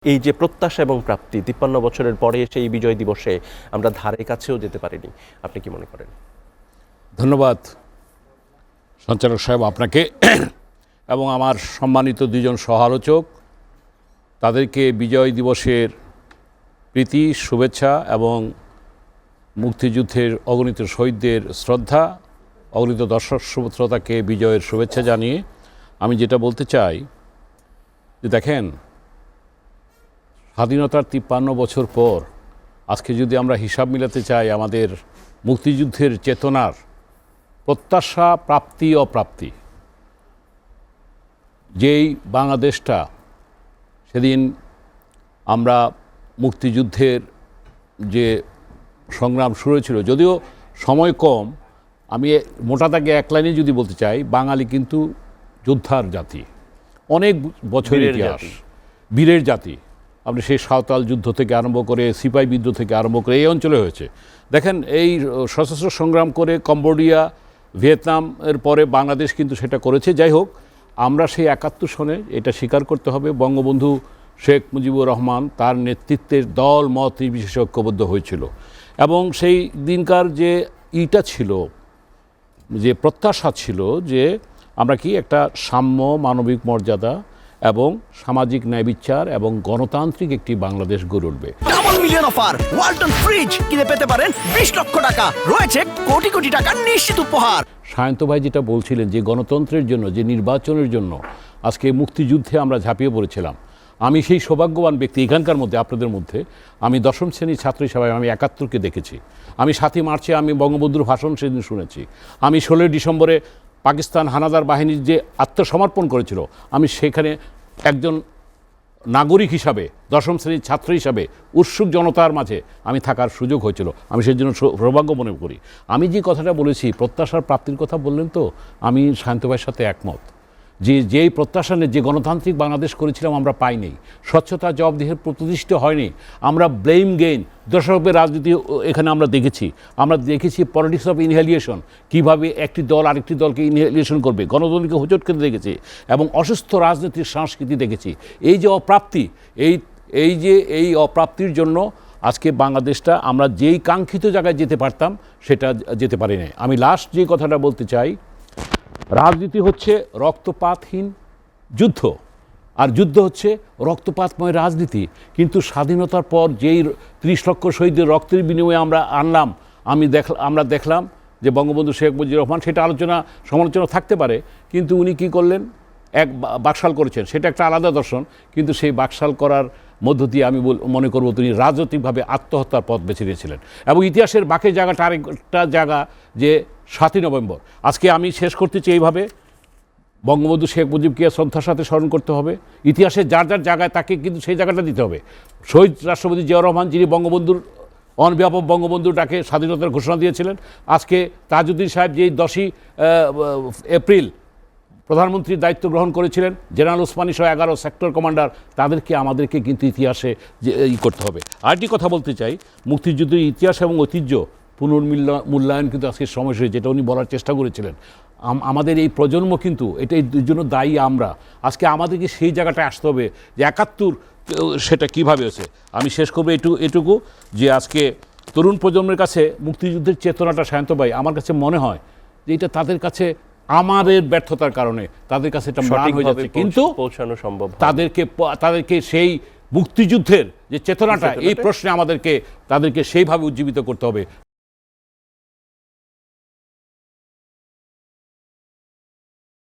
এই যে প্রত্যাশা এবং প্রাপ্তি ৫৩ বছরের পরে সেই বিজয় দিবসে আমরা ধারে কাছেও যেতে পারিনি, আপনি কি মনে করেন? ধন্যবাদ সঞ্চালক সাহেব আপনাকে এবং আমার সম্মানিত দুজন সহ-আলোচক। তাদেরকে বিজয় দিবসের প্রীতি, শুভেচ্ছা এবং মুক্তিযুদ্ধের অগণিত শহীদদের শ্রদ্ধা, অগণিত দর্শক শ্রোতাকে বিজয়ের শুভেচ্ছা জানিয়ে আমি যেটা বলতে চাই যে দেখেন, স্বাধীনতার ৫৩ বছর পর আজকে যদি আমরা হিসাব মিলাতে চাই আমাদের মুক্তিযুদ্ধের চেতনার প্রত্যাশা, প্রাপ্তি, অপ্রাপ্তি, যেই বাংলাদেশটা সেদিন আমরা মুক্তিযুদ্ধের যে সংগ্রাম শুরু হয়েছিল, যদিও সময় কম, আমি মোটা দাগে এক লাইনে যদি বলতে চাই, বাঙালি কিন্তু যোদ্ধার জাতি, অনেক বছরের ইতিহাস, বীরের জাতি। আপনি সেই সাঁওতাল যুদ্ধ থেকে আরম্ভ করে সিপাহি বিদ্রোহ থেকে আরম্ভ করে এই অঞ্চলে হয়েছে। দেখেন, এই সশস্ত্র সংগ্রাম করে কম্বোডিয়া, ভিয়েতনামের পরে বাংলাদেশ কিন্তু সেটা করেছে। যাই হোক, আমরা সেই ৭১ সনে এটা স্বীকার করতে হবে, বঙ্গবন্ধু শেখ মুজিবুর রহমান তার নেতৃত্বের দল মত নির্বিশেষে ঐক্যবদ্ধ হয়েছিল। এবং সেই দিনকার যে ইটা ছিল, যে প্রত্যাশা ছিল যে আমরা কি একটা সাম্য, মানবিক মর্যাদা এবং সামাজিক ন্যায় বিচার এবং গণতান্ত্রিক একটি বাংলাদেশ গড়ে উঠবে। Double million offer, Walton fridge কিনে পেতে পারেন ২০ লক্ষ টাকা, রয়েছে কোটি কোটি টাকার নিশ্চিত উপহার। সায়ন্ত ভাই যেটা বলছিলেন যে গণতন্ত্রের জন্য, যে নির্বাচনের জন্য আজকে মুক্তিযুদ্ধে আমরা ঝাঁপিয়ে পড়েছিলাম, আমি সেই সৌভাগ্যবান ব্যক্তি এখানকার মধ্যে, আপনাদের মধ্যে। আমি দশম শ্রেণীর ছাত্র হিসাবে আমি ৭১কে দেখেছি। আমি ৭ই মার্চে আমি বঙ্গবন্ধুর ভাষণ সেদিন শুনেছি। আমি ১৬ই ডিসেম্বরে পাকিস্তান হানাদার বাহিনীর যে আত্মসমর্পণ করেছিল, আমি সেখানে একজন নাগরিক হিসাবে, দশম শ্রেণীর ছাত্র হিসাবে উৎসুক জনতার মাঝে আমি থাকার সুযোগ হয়েছিল। আমি সেই জন্য সৌভাগ্য মনে করি। আমি যে কথাটা বলেছি, প্রত্যাশার প্রাপ্তির কথা বললেন, তো আমি শান্ত ভাইয়ের সাথে একমত যে যেই প্রত্যাশা নিয়ে যে গণতান্ত্রিক বাংলাদেশ করেছিলাম আমরা পাইনি, স্বচ্ছতা জবাবদিহির প্রতিষ্ঠিত হয়নি। আমরা ব্লেম গেইন, দশকের রাজনীতি এখানে আমরা দেখেছি পলিটিক্স অফ ইনহেলিয়েশন, কীভাবে একটি দল আরেকটি দলকে ইনহেলিয়েশন করবে, গণতন্ত্রকে হোঁচট খেতে দেখেছি এবং অসুস্থ রাজনীতির সংস্কৃতি দেখেছি। এই যে অপ্রাপ্তি, এই অপ্রাপ্তির জন্য আজকে বাংলাদেশটা আমরা যেই কাঙ্ক্ষিত জায়গায় যেতে পারতাম সেটা যেতে পারি নাই। আমি লাস্ট যে কথাটা বলতে চাই, রাজনীতি হচ্ছে রক্তপাতহীন যুদ্ধ, আর যুদ্ধ হচ্ছে রক্তপাতময় রাজনীতি। কিন্তু স্বাধীনতার পর যেই ৩০ লক্ষ শহীদের রক্তের বিনিময়ে আমরা আনলাম, আমরা দেখলাম যে বঙ্গবন্ধু শেখ মুজিবুর রহমান, সেটা সমালোচনা থাকতে পারে, কিন্তু উনি কী করলেন, এক বাকশাল করেছেন, সেটা একটা আলাদা দর্শন। কিন্তু সেই বাকশাল করার মধ্য দিয়ে আমি মনে করব তিনি রাজনৈতিকভাবে আত্মহত্যার পথ বেছে নিয়েছিলেন। এবং ইতিহাসের বাকি জায়গাটা আরেকটা জায়গা, যে ৭ই নভেম্বর। আজকে আমি শেষ করতে চাই এইভাবে, বঙ্গবন্ধু শেখ মুজিবকে শ্রদ্ধার সাথে স্মরণ করতে হবে। ইতিহাসের যার যার জায়গায় তাকে কিন্তু সেই জায়গাটা দিতে হবে। শহীদ রাষ্ট্রপতি জিয়াউর রহমান, যিনি বঙ্গবন্ধুর বঙ্গবন্ধুর ডাকে স্বাধীনতার ঘোষণা দিয়েছিলেন, আজকে তাজউদ্দিন সাহেব যেই 10ই এপ্রিল প্রধানমন্ত্রীর দায়িত্ব গ্রহণ করেছিলেন, জেনারেল ওসমানী সহ 11 সেক্টর কমান্ডার, আমাদেরকে কিন্তু ইতিহাসে করতে হবে। আরেকটি কথা বলতে চাই, মুক্তিযুদ্ধের ইতিহাস এবং ঐতিহ্য পুনর্মূল্যায়ন কিন্তু আজকে সমস্যা, যেটা উনি বলার চেষ্টা করেছিলেন। আমাদের এই প্রজন্ম কিন্তু এটার জন্য দায়ী আমরা। আজকে আমাদেরকে সেই জায়গাটায় আসতে হবে যে ৭১ সেটা কীভাবে হয়েছে। আমি শেষ করবো এটুকু যে আজকে তরুণ প্রজন্মের কাছে মুক্তিযুদ্ধের চেতনাটা, শান্ত ভাই, আমার কাছে মনে হয় যে এটা তাদের কাছে আমাদের ব্যর্থতার কারণে তাদের কাছে এটা ম্লান হয়ে যাচ্ছে, কিন্তু পৌঁছানো সম্ভব। তাদেরকে সেই মুক্তিযুদ্ধের যে চেতনাটা, এই প্রশ্নে তাদেরকে সেইভাবে উজ্জীবিত করতে হবে।